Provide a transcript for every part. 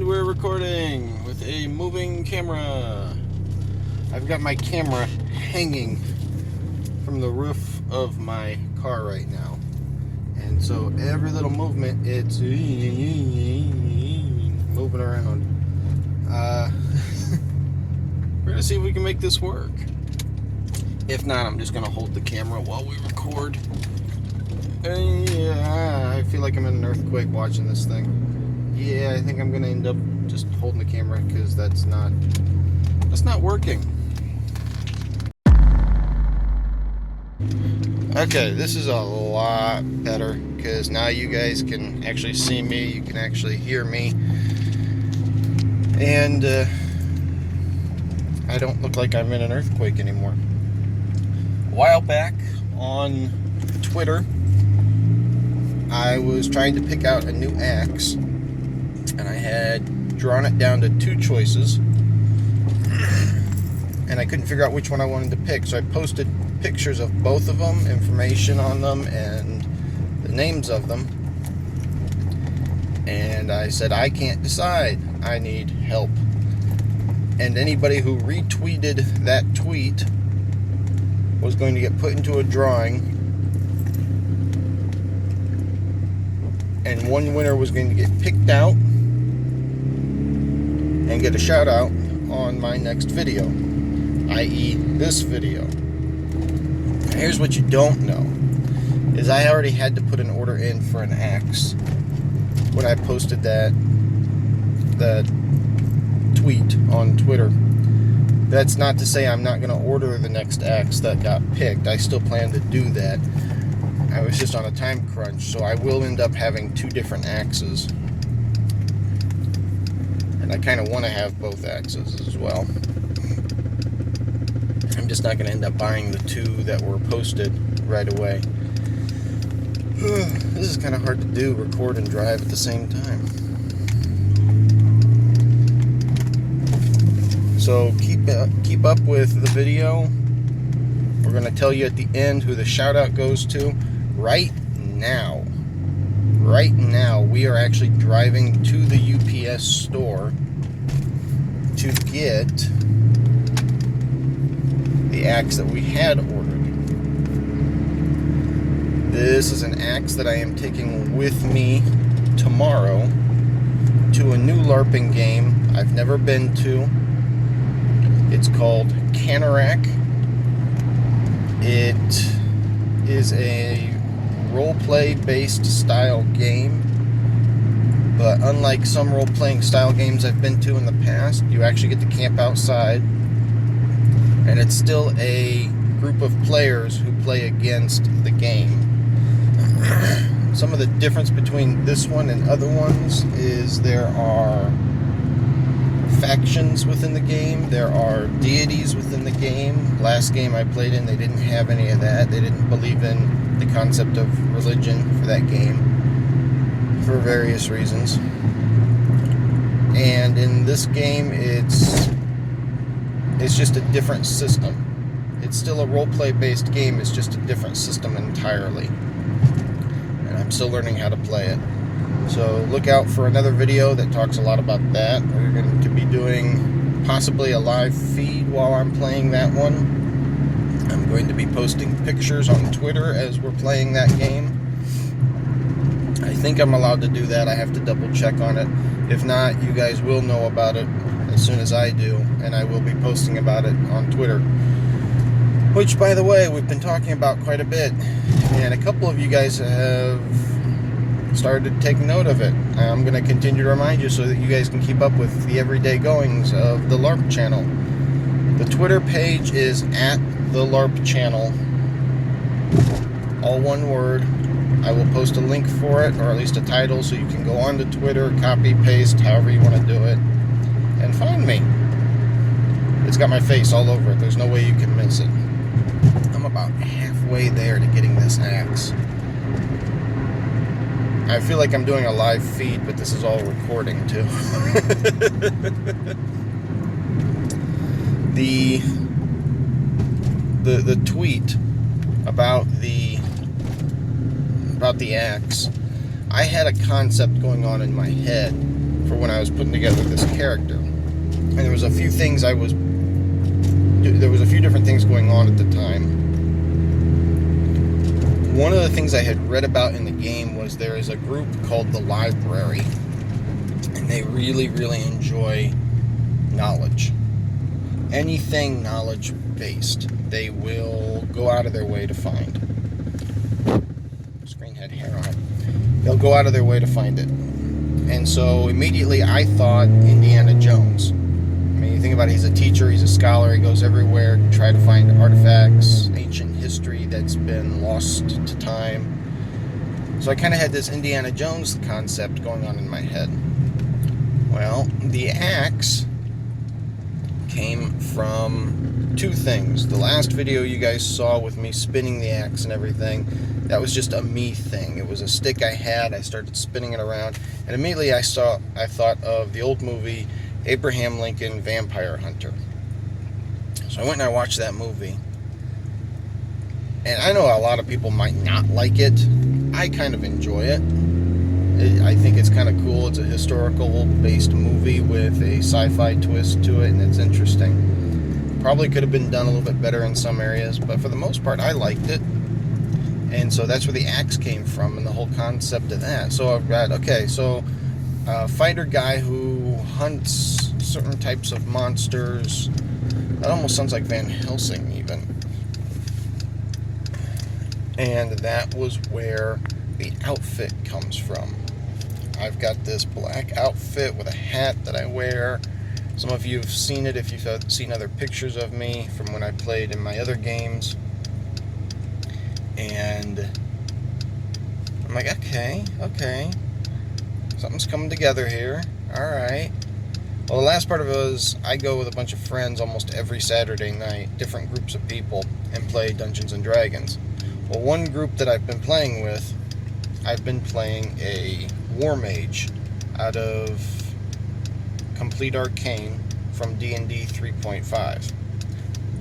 we're recording with a moving camera. I've got my camera hanging from the roof of my car right now. And so every little movement, it's moving around. We're gonna see if we can make this work. If not, I'm just gonna hold the camera while we record. Yeah, I feel like I'm in an earthquake watching this thing. Yeah, I think I'm gonna end up just holding the camera because that's not working. Okay, this is a lot better because now you guys can actually see me, you can actually hear me, and I don't look like I'm in an earthquake anymore. A while back on Twitter, I was trying to pick out a new axe, and I had drawn it down to two choices, and I couldn't figure out which one I wanted to pick, so I posted pictures of both of them, information on them, and the names of them, and I said, I can't decide, I need help. And anybody who retweeted that tweet was going to get put into a drawing, and one winner was going to get picked out and get a shout out on my next video, i.e. this video. Here's what you don't know, is I already had to put an order in for an axe when I posted that tweet on Twitter. That's not to say I'm not going to order the next axe that got picked. I still plan to do that. I was just on a time crunch, so I will end up having two different axes. And I kind of want to have both axes as well. I'm just not going to end up buying the two that were posted right away. This is kind of hard to do, record and drive at the same time. So keep up with the video. We're going to tell you at the end who the shout out goes to. Right now, we are actually driving to the UPS store to get the axe that we had ordered. This is an axe that I am taking with me tomorrow to a new LARPing game I've never been to. It's called Canarak. It is a role-play based style game, but unlike some role-playing style games I've been to in the past, you actually get to camp outside, and it's still a group of players who play against the game. Some of the difference between this one and other ones is there are factions within the game, there are deities within the game. Last game I played in, they didn't have any of that. They didn't believe in the concept of religion for that game for various reasons. And in this game, it's just a different system. It's still a role-play based game, it's just a different system entirely. And I'm still learning how to play it. So look out for another video that talks a lot about that. We're going to be doing possibly a live feed while I'm playing that one. I'm going to be posting pictures on Twitter as we're playing that game. I think I'm allowed to do that. I have to double check on it. If not, you guys will know about it as soon as I do, and I will be posting about it on Twitter. Which, by the way, we've been talking about quite a bit, and a couple of you guys have started to take note of it. I'm going to continue to remind you so that you guys can keep up with the everyday goings of the LARP channel. The Twitter page is at the LARP channel, all one word. I will post a link for it, or at least a title, so you can go on to Twitter, copy, paste, however you want to do it, and find me. It's got my face all over it. There's no way you can miss it. I'm about halfway there to getting this axe. I feel like I'm doing a live feed, but this is all recording too. The tweet about the axe, I had a concept going on in my head for when I was putting together this character. And there was a few things there was a few different things going on at the time. One of the things I had read about in the game was there is a group called the Library, and they really, really enjoy knowledge. Anything knowledge based, they will go out of their way to find. The screen had hair on it. They'll go out of their way to find it. And so immediately I thought Indiana Jones. I mean, you think about it, he's a teacher, he's a scholar, he goes everywhere to try to find artifacts, ancient history that's been lost to time. So I kind of had this Indiana Jones concept going on in my head. Well, the axe came from two things. The last video you guys saw with me spinning the axe and everything, that was just a me thing. It was a stick I had, I started spinning it around, and immediately I thought of the old movie Abraham Lincoln Vampire Hunter. So I went and I watched that movie. And I know a lot of people might not like it. I kind of enjoy it. I think it's kind of cool. It's a historical-based movie with a sci-fi twist to it, and it's interesting. Probably could have been done a little bit better in some areas, but for the most part, I liked it. And so that's where the axe came from, and the whole concept of that. So I've got, okay, so a fighter guy who hunts certain types of monsters. That almost sounds like Van Helsing, even. And that was where the outfit comes from. I've got this black outfit with a hat that I wear. Some of you have seen it if you've seen other pictures of me from when I played in my other games. And I'm like, okay. Something's coming together here. Alright. Well, the last part of it was I go with a bunch of friends almost every Saturday night, different groups of people, and play Dungeons and Dragons. Well, one group that I've been playing with, I've been playing a War Mage out of Complete Arcane from D&D 3.5.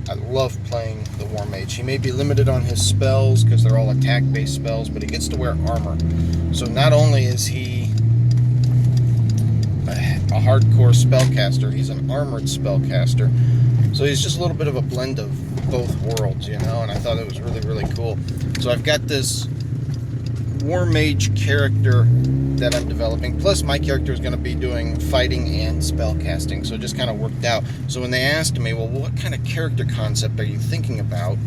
I love playing the War Mage. He may be limited on his spells because they're all attack-based spells, but he gets to wear armor. So not only is he a hardcore spellcaster, he's an armored spellcaster. So he's just a little bit of a blend of both worlds, you know, and I thought it was really, really cool. So I've got this War Mage character that I'm developing, plus my character is going to be doing fighting and spellcasting, so it just kind of worked out. So when they asked me, well, what kind of character concept are you thinking about?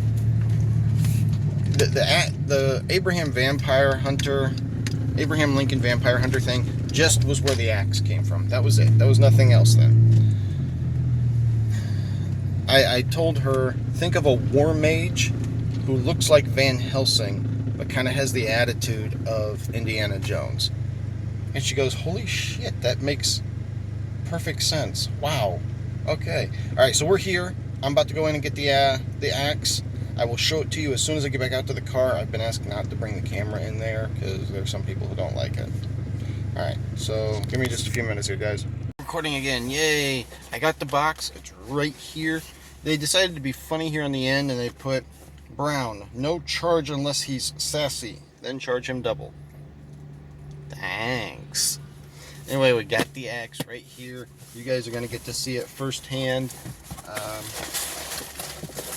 The Abraham Lincoln Vampire Hunter thing just was where the axe came from. That was it. That was nothing else then. I told her, think of a war mage who looks like Van Helsing, but kind of has the attitude of Indiana Jones. And she goes, holy shit, that makes perfect sense. Wow. Okay. Alright, so we're here. I'm about to go in and get the axe. I will show it to you as soon as I get back out to the car. I've been asked not to bring the camera in there because there's some people who don't like it. Alright, so give me just a few minutes here, guys. Recording again. Yay. I got the box. It's right here. They decided to be funny here on the end, and they put Brown, no charge unless he's sassy. Then charge him double. Thanks. Anyway, we got the axe right here. You guys are going to get to see it firsthand.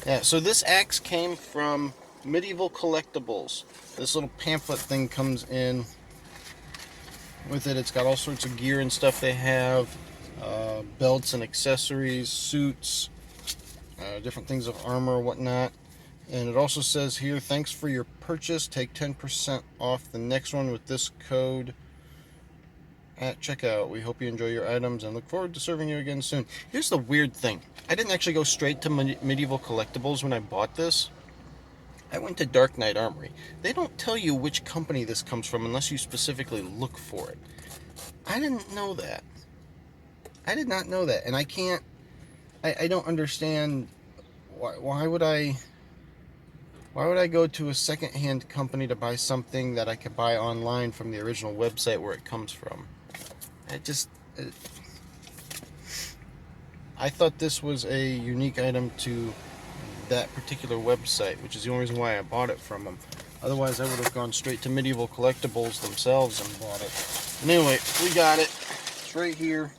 Yeah, so this axe came from Medieval Collectibles. This little pamphlet thing comes in with it. It's got all sorts of gear and stuff they have. Belts and accessories, suits, different things of armor, whatnot. And it also says here, thanks for your purchase. Take 10% off the next one with this code at checkout. We hope you enjoy your items and look forward to serving you again soon. Here's the weird thing. I didn't actually go straight to Medieval Collectibles when I bought this. I went to Dark Knight Armory. They don't tell you which company this comes from unless you specifically look for it. I didn't know that. I did not know that. And I don't understand why would I go to a second-hand company to buy something that I could buy online from the original website where it comes from? I thought this was a unique item to that particular website, which is the only reason why I bought it from them. Otherwise, I would have gone straight to Medieval Collectibles themselves and bought it. And anyway, we got it. It's right here.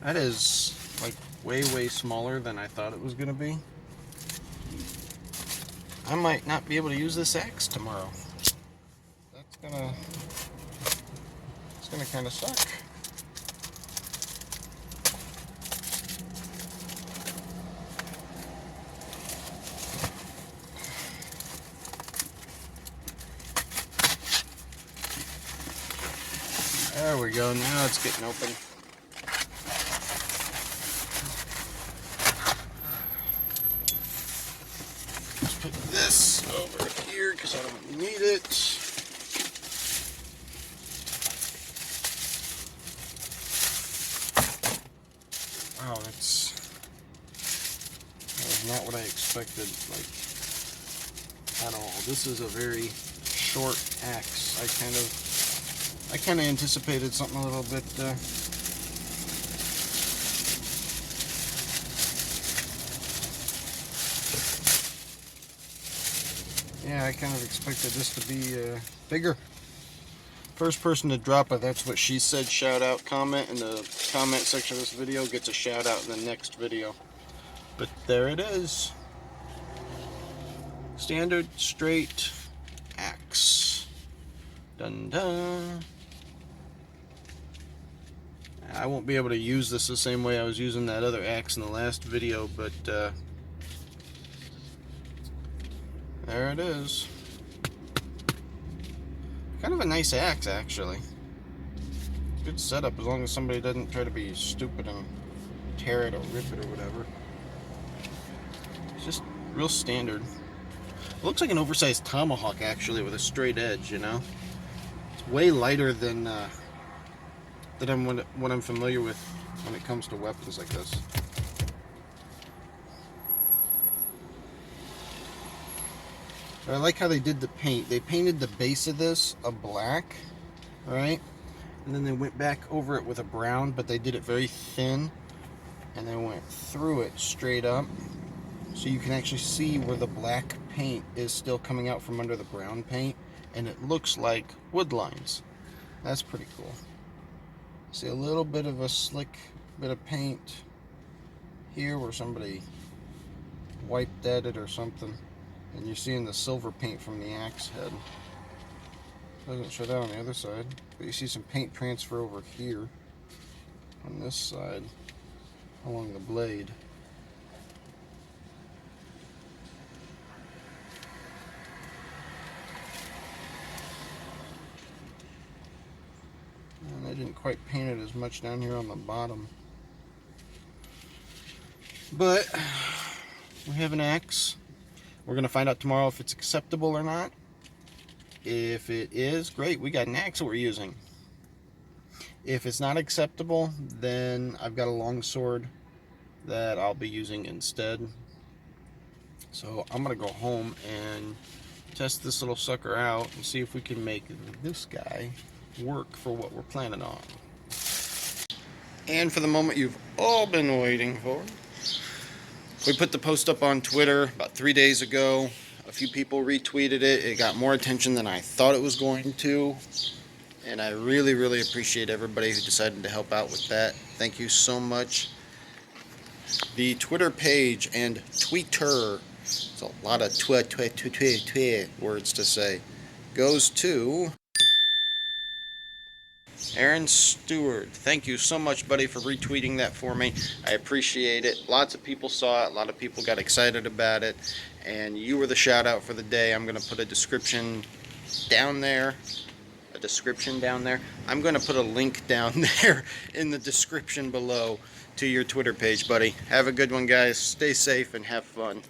That is like way smaller than I thought it was going to be. I might not be able to use this axe tomorrow. It's gonna kind of suck. There we go, now it's getting open. Let's put this over here because I don't need it. Wow, that was not what I expected, like, at all. This is a very short axe. I kind of anticipated something a little bit, yeah, I kind of expected this to be bigger. First person to drop a "that's what she said" shout out comment in the comment section of this video gets a shout out in the next video. But there it is. Standard straight axe. Dun dun. I won't be able to use this the same way I was using that other axe in the last video, but there it is. Kind of a nice axe, actually. Good setup, as long as somebody doesn't try to be stupid and tear it or rip it or whatever. It's just real standard. It looks like an oversized tomahawk, actually, with a straight edge, you know? It's way lighter than what I'm familiar with when it comes to weapons like this. I like how they did the paint. They painted the base of this a black, right? And then they went back over it with a brown, but they did it very thin, and they went through it straight up, so you can actually see where the black paint is still coming out from under the brown paint, and it looks like wood lines. That's pretty cool. See a little bit of a slick bit of paint here where somebody wiped at it or something. And you're seeing the silver paint from the axe head. Doesn't show that on the other side, but you see some paint transfer over here on this side along the blade. And they didn't quite paint it as much down here on the bottom. But we have an axe. We're going to find out tomorrow if it's acceptable or not. If it is, great, we got an axe that we're using. If it's not acceptable, then I've got a long sword that I'll be using instead. So I'm going to go home and test this little sucker out and see if we can make this guy work for what we're planning on. And for the moment you've all been waiting for. We put the post up on Twitter about 3 days ago. A few people retweeted it. It got more attention than I thought it was going to. And I really appreciate everybody who decided to help out with that. Thank you so much. The Twitter page and Twitter, it's a lot of words to say, goes to Aaron Steward. Thank you so much, buddy, for retweeting that for me. I appreciate it. Lots of people saw it. A lot of people got excited about it. And you were the shout out for the day. I'm going to put a description down there. I'm going to put a link down there in the description below to your Twitter page, buddy. Have a good one, guys. Stay safe and have fun.